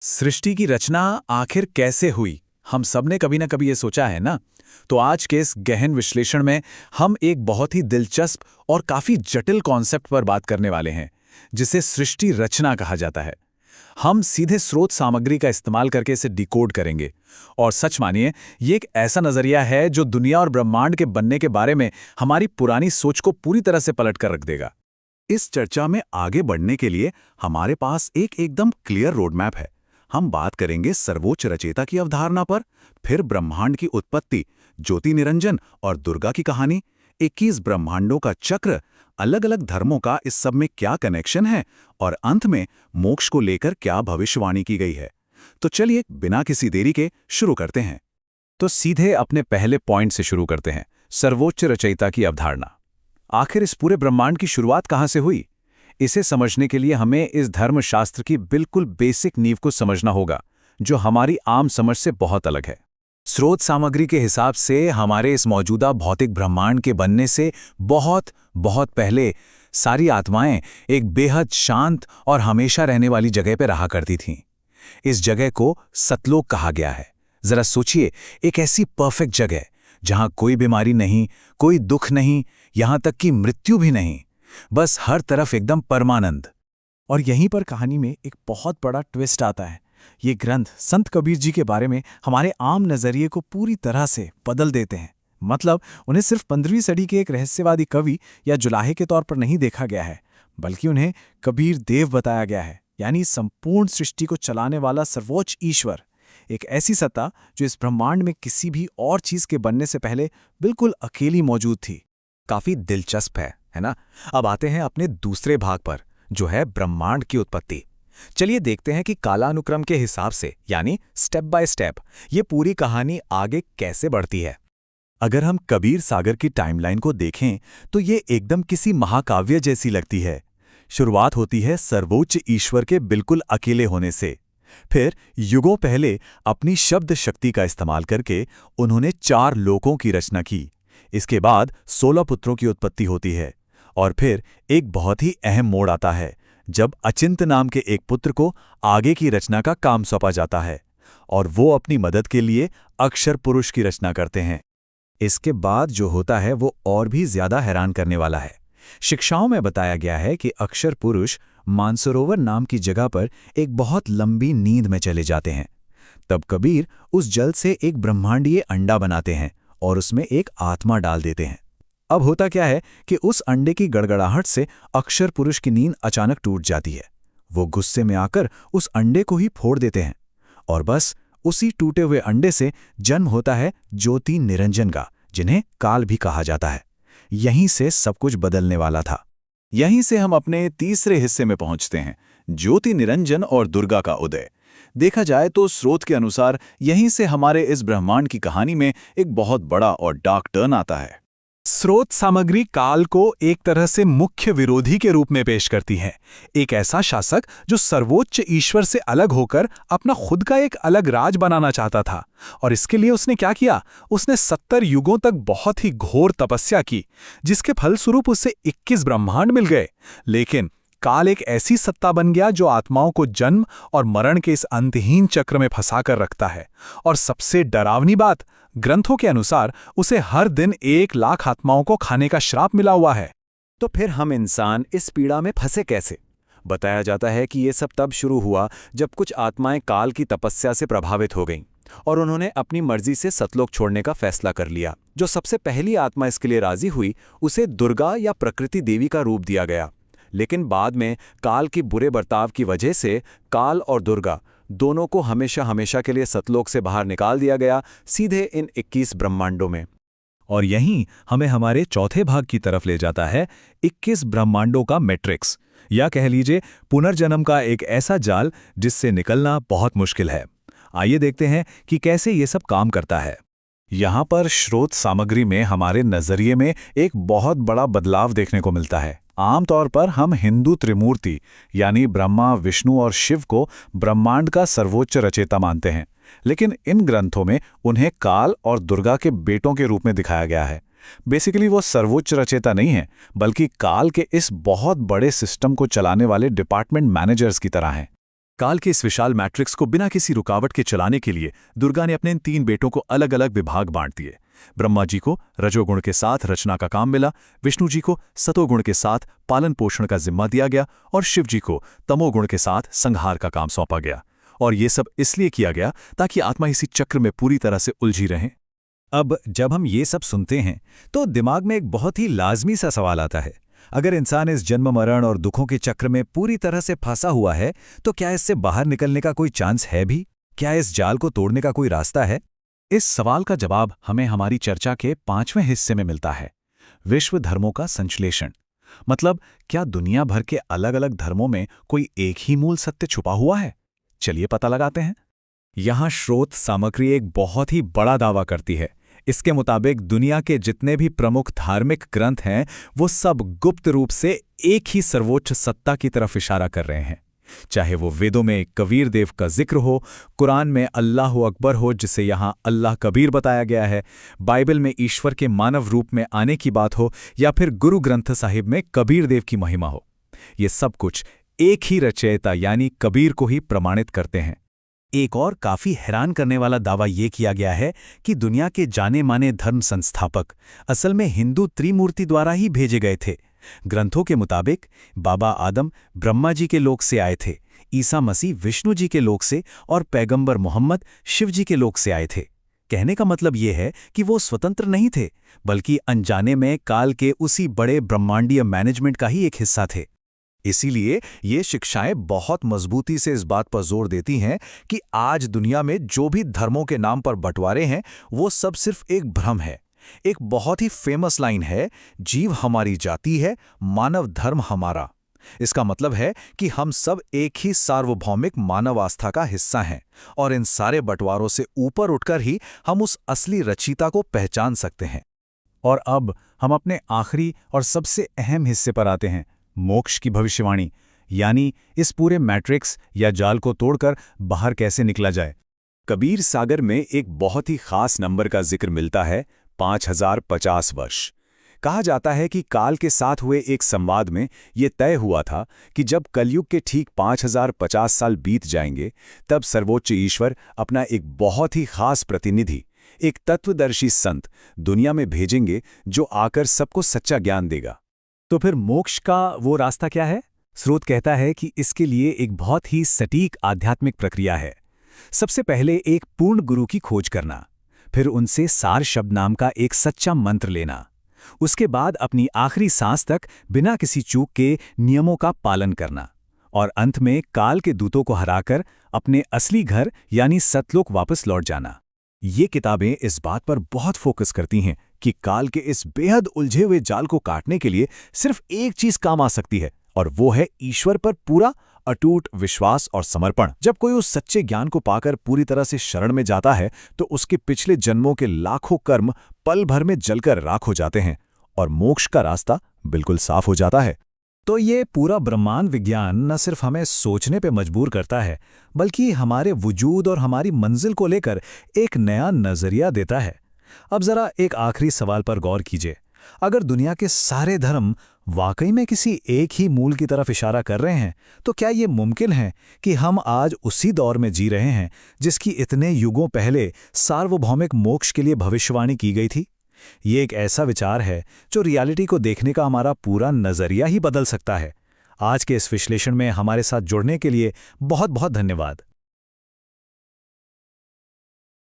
सृष्टि की रचना आखिर कैसे हुई? हम सबने कभी ना कभी ये सोचा है ना? तो आज के इस गहन विश्लेषण में हम एक बहुत ही दिलचस्प और काफी जटिल कॉन्सेप्ट पर बात करने वाले हैं, जिसे सृष्टि रचना कहा जाता है। हम सीधे स्रोत सामग्री का इस्तेमाल करके इसे डिकोड करेंगे। और सच मानिए, ये एक ऐसा नजरिया है जो दुनिया और ब्रह्मांड के बनने के बारे में हमारी पुरानी सोच को पूरी तरह से पलट कर रख देगा। इस चर्चा में आगे बढ़ने के लिए हमारे पास एक एकदम क्लियर रोडमैप है। हम बात करेंगे सर्वोच्च रचयिता की अवधारणा पर, फिर ब्रह्मांड की उत्पत्ति, ज्योति निरंजन और दुर्गा की कहानी, 21 ब्रह्मांडों का चक्र, अलग अलग धर्मों का इस सब में क्या कनेक्शन है, और अंत में मोक्ष को लेकर क्या भविष्यवाणी की गई है। तो चलिए बिना किसी देरी के शुरू करते हैं। तो सीधे अपने पहले पॉइंट से शुरू करते हैं, सर्वोच्च रचयिता की अवधारणा। आखिर इस पूरे ब्रह्मांड की शुरुआत कहाँ से हुई? इसे समझने के लिए हमें इस धर्मशास्त्र की बिल्कुल बेसिक नींव को समझना होगा, जो हमारी आम समझ से बहुत अलग है। स्रोत सामग्री के हिसाब से हमारे इस मौजूदा भौतिक ब्रह्मांड के बनने से बहुत बहुत पहले सारी आत्माएं एक बेहद शांत और हमेशा रहने वाली जगह पर रहा करती थीं। इस जगह को सतलोक कहा गया है। जरा सोचिए, एक ऐसी परफेक्ट जगह जहां कोई बीमारी नहीं, कोई दुख नहीं, यहां तक कि मृत्यु भी नहीं, बस हर तरफ एकदम परमानंद। और यहीं पर कहानी में एक बहुत बड़ा ट्विस्ट आता है। ये ग्रंथ संत कबीर जी के बारे में हमारे आम नजरिए को पूरी तरह से बदल देते हैं। मतलब उन्हें सिर्फ 15वीं सदी के एक रहस्यवादी कवि या जुलाहे के तौर पर नहीं देखा गया है, बल्कि उन्हें कबीर देव बताया गया है, यानी संपूर्ण सृष्टि को चलाने वाला सर्वोच्च ईश्वर, एक ऐसी सत्ता जो इस ब्रह्मांड में किसी भी और चीज के बनने से पहले बिल्कुल अकेली मौजूद थी। काफी दिलचस्प है ना? अब आते हैं अपने दूसरे भाग पर, जो है ब्रह्मांड की उत्पत्ति। चलिए देखते हैं कि कालानुक्रम के हिसाब से, यानी स्टेप बाय स्टेप, ये पूरी कहानी आगे कैसे बढ़ती है। अगर हम कबीर सागर की टाइमलाइन को देखें तो ये एकदम किसी महाकाव्य जैसी लगती है। शुरुआत होती है सर्वोच्च ईश्वर के बिल्कुल अकेले होने से। फिर युगों पहले अपनी शब्द शक्ति का इस्तेमाल करके उन्होंने 4 लोकों की रचना की। इसके बाद 16 पुत्रों की उत्पत्ति होती है। और फिर एक बहुत ही अहम मोड़ आता है, जब अचिंत नाम के एक पुत्र को आगे की रचना का काम सौंपा जाता है, और वो अपनी मदद के लिए अक्षर पुरुष की रचना करते हैं। इसके बाद जो होता है वो और भी ज्यादा हैरान करने वाला है। शिक्षाओं में बताया गया है कि अक्षर पुरुष मानसरोवर नाम की जगह पर एक बहुत लंबी नींद में चले जाते हैं। तब कबीर उस जल से एक ब्रह्मांडीय अंडा बनाते हैं और उसमें एक आत्मा डाल देते हैं। अब होता क्या है कि उस अंडे की गड़गड़ाहट से अक्षर पुरुष की नींद अचानक टूट जाती है। वो गुस्से में आकर उस अंडे को ही फोड़ देते हैं, और बस उसी टूटे हुए अंडे से जन्म होता है ज्योति निरंजन का, जिन्हें काल भी कहा जाता है। यहीं से सब कुछ बदलने वाला था। यहीं से हम अपने तीसरे हिस्से में पहुंचते हैं, ज्योति निरंजन और दुर्गा का उदय। देखा जाए तो स्रोत के अनुसार यहीं से हमारे इस ब्रह्मांड की कहानी में एक बहुत बड़ा और डार्क टर्न आता है। स्रोत सामग्री काल को एक तरह से मुख्य विरोधी के रूप में पेश करती है। एक ऐसा शासक जो सर्वोच्च ईश्वर से अलग होकर अपना खुद का एक अलग राज बनाना चाहता था। और इसके लिए उसने क्या किया? उसने 70 युगों तक बहुत ही घोर तपस्या की, जिसके फलस्वरूप उसे 21 ब्रह्मांड मिल गए। लेकिन काल एक ऐसी सत्ता बन गया जो आत्माओं को जन्म और मरण के इस अंतहीन चक्र में फंसा कर रखता है। और सबसे डरावनी बात, ग्रंथों के अनुसार उसे हर दिन 1 लाख आत्माओं को खाने का श्राप मिला हुआ है। तो फिर हम इंसान इस पीड़ा में फंसे कैसे? बताया जाता है कि ये सब तब शुरू हुआ जब कुछ आत्माएं काल की तपस्या से प्रभावित हो गईं और उन्होंने अपनी मर्जी से सतलोक छोड़ने का फैसला कर लिया। जो सबसे पहली आत्मा इसके लिए राजी हुई, उसे दुर्गा या प्रकृति देवी का रूप दिया गया। लेकिन बाद में काल की बुरे बर्ताव की वजह से काल और दुर्गा दोनों को हमेशा हमेशा के लिए सतलोक से बाहर निकाल दिया गया, सीधे इन 21 ब्रह्मांडों में। और यहीं हमें हमारे चौथे भाग की तरफ ले जाता है, 21 ब्रह्मांडों का मैट्रिक्स, या कह लीजिए पुनर्जन्म का एक ऐसा जाल जिससे निकलना बहुत मुश्किल है। आइए देखते हैं कि कैसे ये सब काम करता है। यहाँ पर स्रोत सामग्री में हमारे नजरिए में एक बहुत बड़ा बदलाव देखने को मिलता है। आमतौर पर हम हिंदू त्रिमूर्ति यानी ब्रह्मा, विष्णु और शिव को ब्रह्मांड का सर्वोच्च रचयिता मानते हैं, लेकिन इन ग्रंथों में उन्हें काल और दुर्गा के बेटों के रूप में दिखाया गया है। बेसिकली वो सर्वोच्च रचयिता नहीं है, बल्कि काल के इस बहुत बड़े सिस्टम को चलाने वाले डिपार्टमेंट मैनेजर्स की तरह हैं। काल के इस विशाल मैट्रिक्स को बिना किसी रुकावट के चलाने के लिए दुर्गा ने अपने इन 3 बेटों को अलग अलग विभाग बांट दिए। ब्रह्मा जी को रजोगुण के साथ रचना का काम मिला, विष्णु जी को सतोगुण के साथ पालन पोषण का जिम्मा दिया गया और शिव जी को तमोगुण के साथ संहार का काम सौंपा गया। और ये सब इसलिए किया गया ताकि आत्मा इसी चक्र में पूरी तरह से उलझी रहे। अब जब हम ये सब सुनते हैं तो दिमाग में एक बहुत ही लाजमी सा सवाल आता है, अगर इंसान इस जन्म मरण और दुखों के चक्र में पूरी तरह से फंसा हुआ है तो क्या इससे बाहर निकलने का कोई चांस है भी? क्या इस जाल को तोड़ने का कोई रास्ता है? इस सवाल का जवाब हमें हमारी चर्चा के 5वें हिस्से में मिलता है, विश्व धर्मों का संश्लेषण। मतलब क्या दुनिया भर के अलग अलग धर्मों में कोई एक ही मूल सत्य छुपा हुआ है? चलिए पता लगाते हैं। यहाँ स्रोत सामग्री एक बहुत ही बड़ा दावा करती है। इसके मुताबिक दुनिया के जितने भी प्रमुख धार्मिक ग्रंथ हैं वो सब गुप्त रूप से एक ही सर्वोच्च सत्ता की तरफ इशारा कर रहे हैं। चाहे वो वेदों में कबीर देव का जिक्र हो, कुरान में अल्लाह अकबर हो जिसे यहाँ अल्लाह कबीर बताया गया है, बाइबल में ईश्वर के मानव रूप में आने की बात हो, या फिर गुरु ग्रंथ साहिब में कबीर देव की महिमा हो, ये सब कुछ एक ही रचयिता यानी कबीर को ही प्रमाणित करते हैं। एक और काफी हैरान करने वाला दावा ये किया गया है कि दुनिया के जाने माने धर्म संस्थापक असल में हिंदू त्रिमूर्ति द्वारा ही भेजे गए थे। ग्रंथों के मुताबिक बाबा आदम ब्रह्मा जी के लोक से आए थे, ईसा मसीह विष्णु जी के लोक से और पैगंबर मोहम्मद शिव जी के लोक से आए थे। कहने का मतलब ये है कि वो स्वतंत्र नहीं थे, बल्कि अनजाने में काल के उसी बड़े ब्रह्मांडीय मैनेजमेंट का ही एक हिस्सा थे। इसीलिए ये शिक्षाएं बहुत मजबूती से इस बात पर जोर देती हैं कि आज दुनिया में जो भी धर्मों के नाम पर बंटवारे हैं वो सब सिर्फ एक भ्रम है। एक बहुत ही फेमस लाइन है, जीव हमारी जाति है, मानव धर्म हमारा। इसका मतलब है कि हम सब एक ही सार्वभौमिक मानव आस्था का हिस्सा हैं और इन सारे बंटवारों से ऊपर उठकर ही हम उस असली रचयिता को पहचान सकते हैं। और अब हम अपने आखिरी और सबसे अहम हिस्से पर आते हैं, मोक्ष की भविष्यवाणी, यानी इस पूरे मैट्रिक्स या जाल को तोड़कर बाहर कैसे निकला जाए। कबीर सागर में एक बहुत ही खास नंबर का जिक्र मिलता है, 5050 वर्ष। कहा जाता है कि काल के साथ हुए एक संवाद में ये तय हुआ था कि जब कलयुग के ठीक 5050 साल बीत जाएंगे तब सर्वोच्च ईश्वर अपना एक बहुत ही खास प्रतिनिधि, एक तत्वदर्शी संत दुनिया में भेजेंगे जो आकर सबको सच्चा ज्ञान देगा। तो फिर मोक्ष का वो रास्ता क्या है? स्रोत कहता है कि इसके लिए एक बहुत ही सटीक आध्यात्मिक प्रक्रिया है। सबसे पहले एक पूर्ण गुरु की खोज करना, फिर उनसे सार शब्द नाम का एक सच्चा मंत्र लेना, उसके बाद अपनी आखिरी सांस तक बिना किसी चूक के नियमों का पालन करना, और अंत में काल के दूतों को हराकर अपने असली घर यानी सतलोक वापस लौट जाना। ये किताबें इस बात पर बहुत फोकस करती हैं कि काल के इस बेहद उलझे हुए जाल को काटने के लिए सिर्फ एक चीज काम आ सकती है, और वो है ईश्वर पर पूरा अटूट विश्वास और समर्पण। जब कोई उस सच्चे ज्ञान को पाकर पूरी तरह से शरण में जाता है तो उसके पिछले जन्मों के लाखों कर्म पल भर में जलकर राख हो जाते हैं और मोक्ष का रास्ता बिल्कुल साफ हो जाता है। तो ये पूरा ब्रह्मांड विज्ञान न सिर्फ हमें सोचने पे मजबूर करता है, बल्कि हमारे वजूद और हमारी मंजिल को लेकर एक नया नजरिया देता है। अब जरा एक आखिरी सवाल पर गौर कीजिए, अगर दुनिया के सारे धर्म वाकई में किसी एक ही मूल की तरफ इशारा कर रहे हैं तो क्या ये मुमकिन है कि हम आज उसी दौर में जी रहे हैं जिसकी इतने युगों पहले सार्वभौमिक मोक्ष के लिए भविष्यवाणी की गई थी? ये एक ऐसा विचार है जो रियलिटी को देखने का हमारा पूरा नजरिया ही बदल सकता है। आज के इस विश्लेषण में हमारे साथ जुड़ने के लिए बहुत बहुत धन्यवाद।